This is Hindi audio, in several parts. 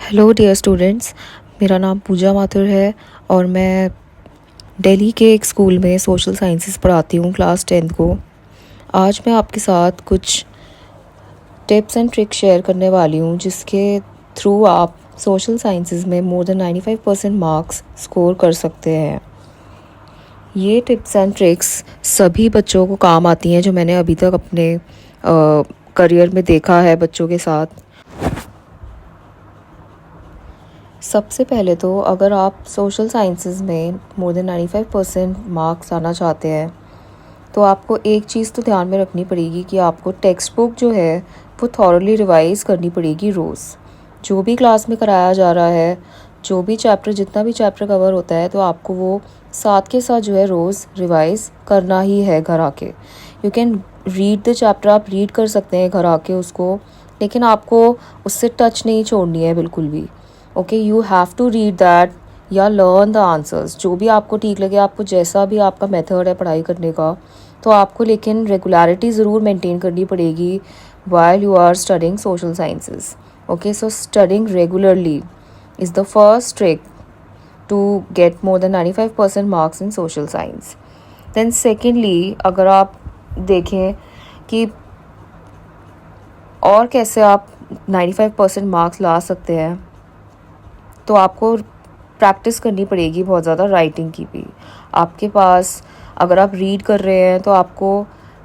Hello dear students. मेरा नाम पूजा माथुर है और मैं दिल्ली के एक स्कूल में सोशल साइंसेस पढ़ाती हूँ क्लास 10th को। आज मैं आपके साथ कुछ टिप्स एंड ट्रिक्स शेयर करने वाली हूँ जिसके थ्रू आप सोशल साइंसेस में मोर देन 95% मार्क्स स्कोर कर सकते हैं। ये टिप्स एंड ट्रिक्स सभी बच्चों को काम आती हैं जो मैंने अभी तक अपने करियर में देखा है बच्चों के साथ। सबसे पहले तो अगर आप सोशल साइंसेस में मोर देन 95% मार्क्स आना चाहते हैं तो आपको एक चीज़ तो ध्यान में रखनी पड़ेगी कि आपको टेक्स्ट बुक जो है वो थॉरली रिवाइज़ करनी पड़ेगी रोज़। जो भी क्लास में कराया जा रहा है, जो भी चैप्टर जितना भी चैप्टर कवर होता है तो आपको वो साथ के साथ जो है रोज़ रिवाइज़ करना ही है घर आके। You can read the chapter, आप रीड कर सकते हैं घर आके उसको, लेकिन आपको उससे टच नहीं छोड़नी है बिल्कुल भी। Okay, you have to read that या लर्न द आंसर्स, जो भी आपको ठीक लगे, आपको जैसा भी आपका मेथड है पढ़ाई करने का, तो आपको लेकिन रेगुलरिटी ज़रूर मेंटेन करनी पड़ेगी while you are studying social sciences. Okay, so studying regularly is the first trick to get more than 95% marks in social science. Then secondly, अगर आप देखें कि और कैसे आप 95% मार्क्स ला सकते हैं, तो आपको प्रैक्टिस करनी पड़ेगी बहुत ज़्यादा राइटिंग की भी। आपके पास अगर आप रीड कर रहे हैं तो आपको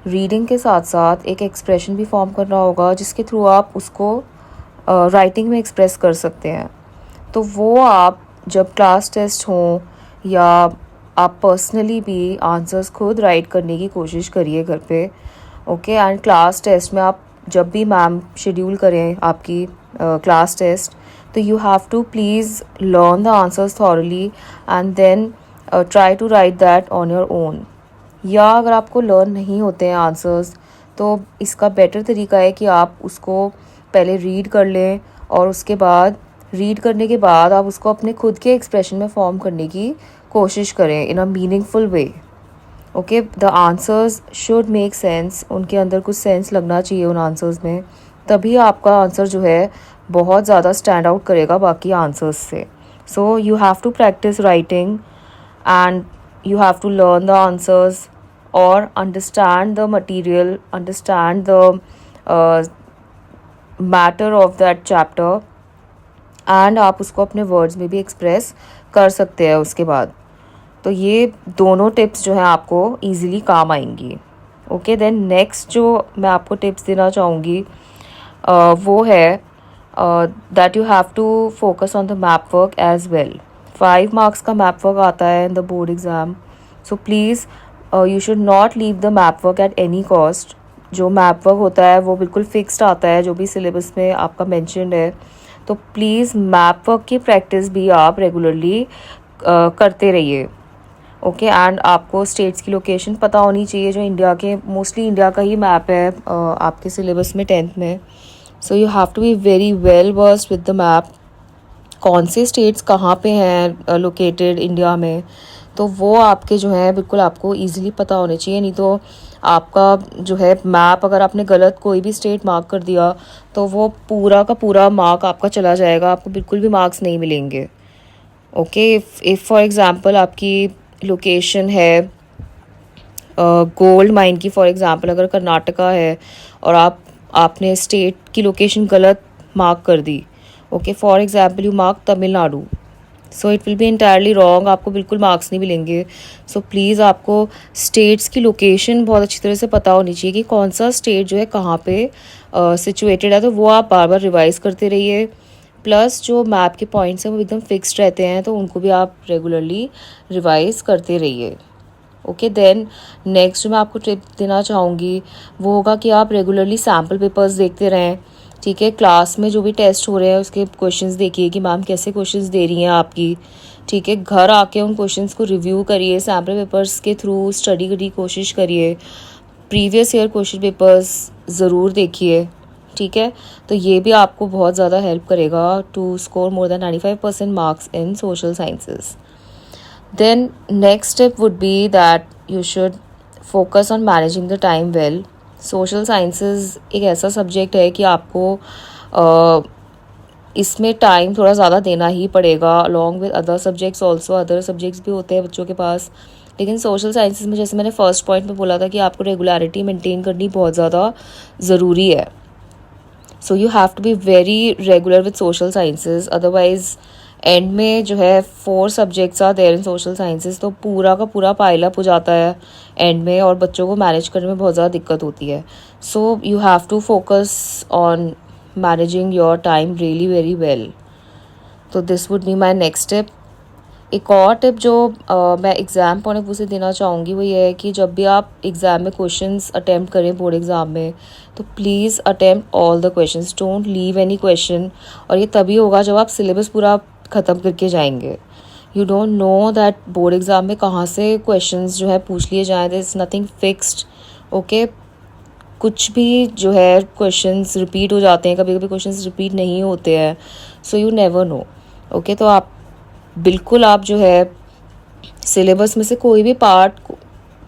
रीडिंग के साथ साथ एक एक्सप्रेशन भी फॉर्म करना होगा जिसके थ्रू आप उसको राइटिंग में एक्सप्रेस कर सकते हैं। तो वो आप जब क्लास टेस्ट हों या आप पर्सनली भी आंसर्स खुद राइट करने की कोशिश करिए घर पे। ओके, एंड क्लास टेस्ट में आप जब भी मैम शेड्यूल करें आपकी क्लास टेस्ट, तो you have to please learn the answers thoroughly and then try to write that on your own. या अगर आपको लर्न नहीं होते हैं आंसर्स तो इसका बेटर तरीका है कि आप उसको पहले रीड कर लें और उसके बाद रीड करने के बाद आप उसको अपने खुद के एक्सप्रेशन में फॉर्म करने की कोशिश करें in a meaningful way. Okay, the answers should make sense, उनके अंदर कुछ सेंस लगना चाहिए उन आंसर्स में, तभी आपका आंसर जो है बहुत ज़्यादा स्टैंड आउट करेगा बाकी आंसर्स से। So you have to practise writing and you have to learn the answers और understand the material, understand the matter of that chapter, and आप उसको अपने वर्ड्स में भी एक्सप्रेस कर सकते हैं उसके बाद। तो ये दोनों टिप्स जो हैं आपको ईज़िली काम आएंगी। ओके, देन नेक्स्ट जो मैं आपको टिप्स देना चाहूँगी वो है that you have to focus on the map work as well. 5 marks का map work आता है in the board exam. So please you should not leave the map work at any cost. जो map work होता है वो बिल्कुल fixed आता है जो भी syllabus में आपका mentioned है। तो प्लीज़ map work की प्रैक्टिस भी आप रेगुलरली करते रहिए। ओके, एंड आपको स्टेट्स की लोकेशन पता होनी चाहिए जो इंडिया के, मोस्टली इंडिया का ही मैप है आपके सिलेबस में 10th में। So you have to be very well versed with the map, कौन से स्टेट्स कहाँ पे हैं लोकेटेड इंडिया में, तो वो आपके जो है बिल्कुल आपको इजीली पता होने चाहिए। नहीं तो आपका जो है मैप, अगर आपने गलत कोई भी स्टेट मार्क कर दिया तो वो पूरा का पूरा मार्क आपका चला जाएगा, आपको बिल्कुल भी मार्क्स नहीं मिलेंगे। ओके, इफ़ फॉर एग्ज़ाम्पल आपकी लोकेशन है गोल्ड माइन की, फॉर एग्ज़ाम्पल अगर कर्नाटका है और आपने स्टेट की लोकेशन गलत मार्क कर दी, okay, for example you mark Tamil Nadu, so it will be entirely wrong, आपको बिल्कुल मार्क्स नहीं मिलेंगे। सो प्लीज़ आपको स्टेट्स की लोकेशन बहुत अच्छी तरह से पता होनी चाहिए कि कौन सा स्टेट जो है कहाँ पे सिचुएटेड है, तो वो आप बार बार रिवाइज़ करते रहिए। प्लस जो मैप के पॉइंट्स हैं वो एकदम फिक्स्ड रहते हैं तो उनको भी आप रेगुलरली रिवाइज़ करते रहिए। ओके, देन नेक्स्ट जो मैं आपको टिप देना चाहूँगी वो होगा कि आप रेगुलरली सैम्पल पेपर्स देखते रहें। ठीक है, क्लास में जो भी टेस्ट हो रहे हैं उसके क्वेश्चंस देखिए कि मैम कैसे क्वेश्चंस दे रही हैं आपकी। ठीक है, घर आके उन क्वेश्चंस को रिव्यू करिए, सैम्पल पेपर्स के थ्रू स्टडी करने की कोशिश करिए, प्रीवियस ईयर क्वेश्चन पेपर्स ज़रूर देखिए। ठीक है, तो ये भी आपको बहुत ज़्यादा हेल्प करेगा to score more than 95% marks in social sciences. Then next step would be that you should focus on managing the time well. Social sciences एक ऐसा सब्जेक्ट है कि आपको इसमें टाइम थोड़ा ज़्यादा देना ही पड़ेगा, along with other subjects also. Other subjects भी होते हैं बच्चों के पास, लेकिन सोशल साइंसेज में जैसे मैंने फर्स्ट पॉइंट में बोला था कि आपको रेगुलरिटी मेंटेन करनी बहुत ज़्यादा ज़रूरी है। So you have to be very regular with social sciences, otherwise end में जो है 4 subjects are there in social sciences, तो पूरा का पूरा पाइल अप हो जाता है एंड में, और बच्चों को मैनेज करने में बहुत ज़्यादा दिक्कत होती है। So you have to focus on managing your time really very well. तो this would be my next tip. एक और टिप जो मैं एग्ज़ाम पॉइंट ऑफ व्यू से देना चाहूँगी वो ये है कि जब भी आप एग्ज़ाम में क्वेश्चंस अटैम्प्ट करें बोर्ड एग्ज़ाम में, तो please attempt all the questions, don't leave any question. और ये तभी होगा जब आप सिलेबस पूरा ख़त्म करके जाएंगे। You don't know that board exam में कहाँ से क्वेश्चंस जो है पूछ लिए जाएँ, there is nothing fixed. Okay, कुछ भी जो है क्वेश्चंस रिपीट हो जाते हैं, कभी कभी क्वेश्चंस रिपीट नहीं होते हैं, so you never know. Okay, तो आप बिल्कुल आप जो है सिलेबस में से कोई भी पार्ट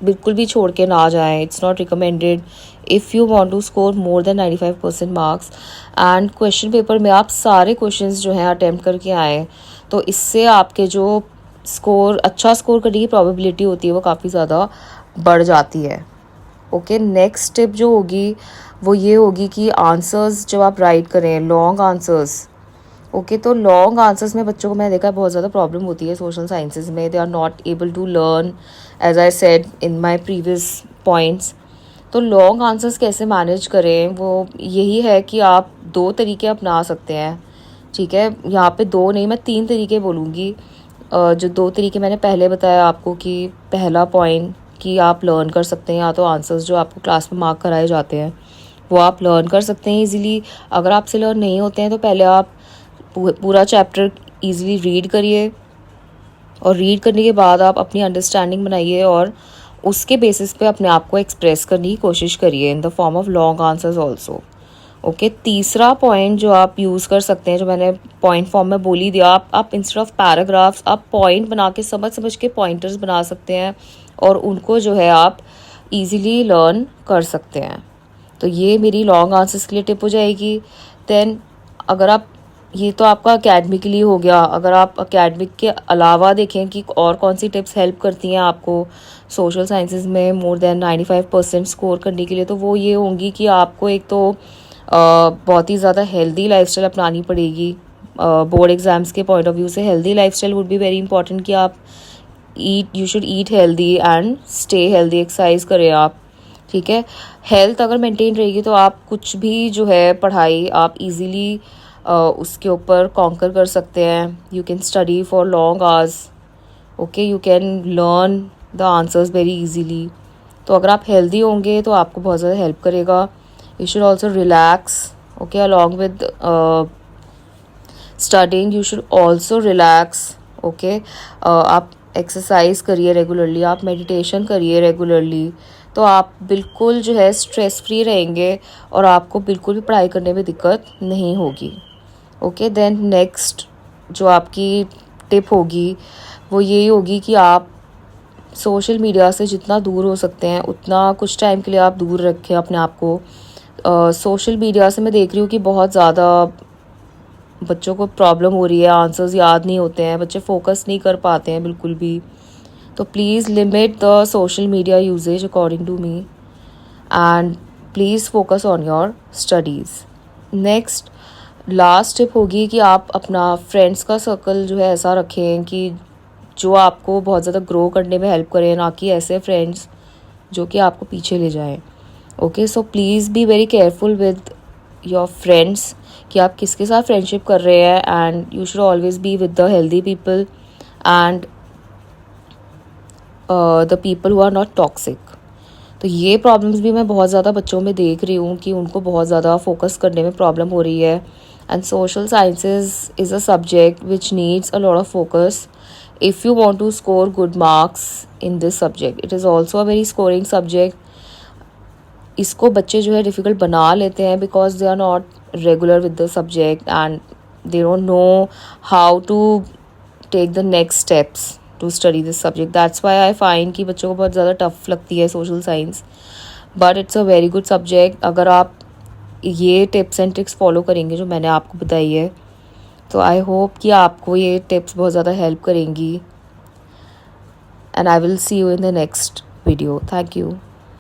बिल्कुल भी छोड़ के ना जाएं। It's not recommended if you want to score more than 95% marks. And question paper में आप सारे क्वेश्चंस जो हैं अटैम्प्ट करके आएँ, तो इससे आपके जो स्कोर अच्छा स्कोर करने की प्रोबेबिलिटी होती है वो काफ़ी ज़्यादा बढ़ जाती है। ओके, नेक्स्ट टिप जो होगी वो ये होगी कि आंसर्स जब आप राइट करें, लॉन्ग आंसर्स। ओके, तो लॉन्ग आंसर्स में बच्चों को मैंने देखा है बहुत ज़्यादा प्रॉब्लम होती है सोशल साइंसेज में। They are not able to learn as I said in my previous points. तो लॉन्ग आंसर्स कैसे मैनेज करें, वो यही है कि आप 2 तरीके अपना सकते हैं। ठीक है, यहाँ पे 2 नहीं, मैं 3 तरीके बोलूँगी। जो 2 तरीके मैंने पहले बताया आपको कि पहला पॉइंट कि आप लर्न कर सकते हैं, या तो आंसर्स जो आपको क्लास में मार्क कराए जाते हैं वो आप लर्न कर सकते हैं ईज़िली। अगर आपसे लर्न नहीं होते हैं तो पहले आप पूरा चैप्टर ईज़िली रीड करिए, और रीड करने के बाद आप अपनी अंडरस्टैंडिंग बनाइए और उसके बेसिस पे अपने आप को एक्सप्रेस करने की कोशिश करिए in the form of long answers also. Okay, तीसरा पॉइंट जो आप यूज़ कर सकते हैं, जो मैंने पॉइंट फॉर्म में बोल ही दिया, आप इंस्टेड ऑफ पैराग्राफ्स आप पॉइंट बना के समझ के पॉइंटर्स बना सकते हैं, और उनको जो है आप इजीली लर्न कर सकते हैं। तो ये मेरी लॉन्ग आंसर्स के लिए टिप हो जाएगी। देन अगर आप, ये तो आपका अकेडमिकली हो गया, अगर आप अकेडमिक के अलावा देखें कि और कौन सी टिप्स हेल्प करती हैं आपको सोशल साइंसेज में मोर देन 95% स्कोर करने के लिए, तो वो ये होंगी कि आपको एक तो बहुत ही ज़्यादा हेल्दी लाइफस्टाइल अपनानी पड़ेगी। बोर्ड एग्ज़ाम्स के पॉइंट ऑफ व्यू से healthy lifestyle would be very important कि आप you should eat healthy and stay healthy, exercise करें आप। ठीक है, हेल्थ अगर मेंटेन रहेगी तो आप कुछ भी जो है पढ़ाई आप इजीली उसके ऊपर कॉन्कर कर सकते हैं। You can study for long hours. Okay, you can learn the answers very easily. तो अगर आप हेल्दी होंगे तो आपको बहुत ज़्यादा हेल्प करेगा। You should also relax. Okay, along with studying you should also relax. Okay, आप एक्सरसाइज करिए रेगुलरली, आप मेडिटेशन करिए रेगुलरली, तो आप बिल्कुल जो है स्ट्रेस फ्री रहेंगे और आपको बिल्कुल भी पढ़ाई करने में दिक्कत नहीं होगी। ओके, देन नेक्स्ट जो आपकी टिप होगी वो यही होगी कि आप सोशल मीडिया से जितना दूर हो सकते हैं उतना कुछ टाइम के लिए आप दूर रखें अपने आप को। सोशल मीडिया से मैं देख रही हूँ कि बहुत ज़्यादा बच्चों को प्रॉब्लम हो रही है, आंसर्स याद नहीं होते हैं, बच्चे फोकस नहीं कर पाते हैं बिल्कुल भी। तो please limit the social media usages according to me, and please focus on your studies. Next last tip होगी कि आप अपना फ्रेंड्स का सर्कल जो है ऐसा रखें कि जो आपको बहुत ज़्यादा ग्रो करने में हेल्प करें, ना कि ऐसे फ्रेंड्स जो कि आपको पीछे ले जाएं। Okay, so please be very careful with your friends कि आप किसके साथ फ्रेंडशिप कर रहे हैं, and you should always be with the healthy people and the people who are not toxic. तो ये प्रॉब्लम्स भी मैं बहुत ज़्यादा बच्चों में देख रही हूँ कि उनको बहुत ज़्यादा फोकस करने में प्रॉब्लम हो रही है। And social sciences is a subject which needs a lot of focus if you want to score good marks in this subject. It is also a very scoring subject. इसको बच्चे जो है डिफ़िकल्ट बना लेते हैं because they are not regular with the subject and they don't know how to take the next steps to study this subject. That's why I find कि बच्चों को बहुत ज़्यादा टफ लगती है social science, but it's a very good subject. अगर आप ये टिप्स एंड ट्रिक्स फॉलो करेंगे जो मैंने आपको बताई है, तो आई होप कि आपको ये टिप्स बहुत ज़्यादा हेल्प करेंगी, and I will see you in the next video. Thank you.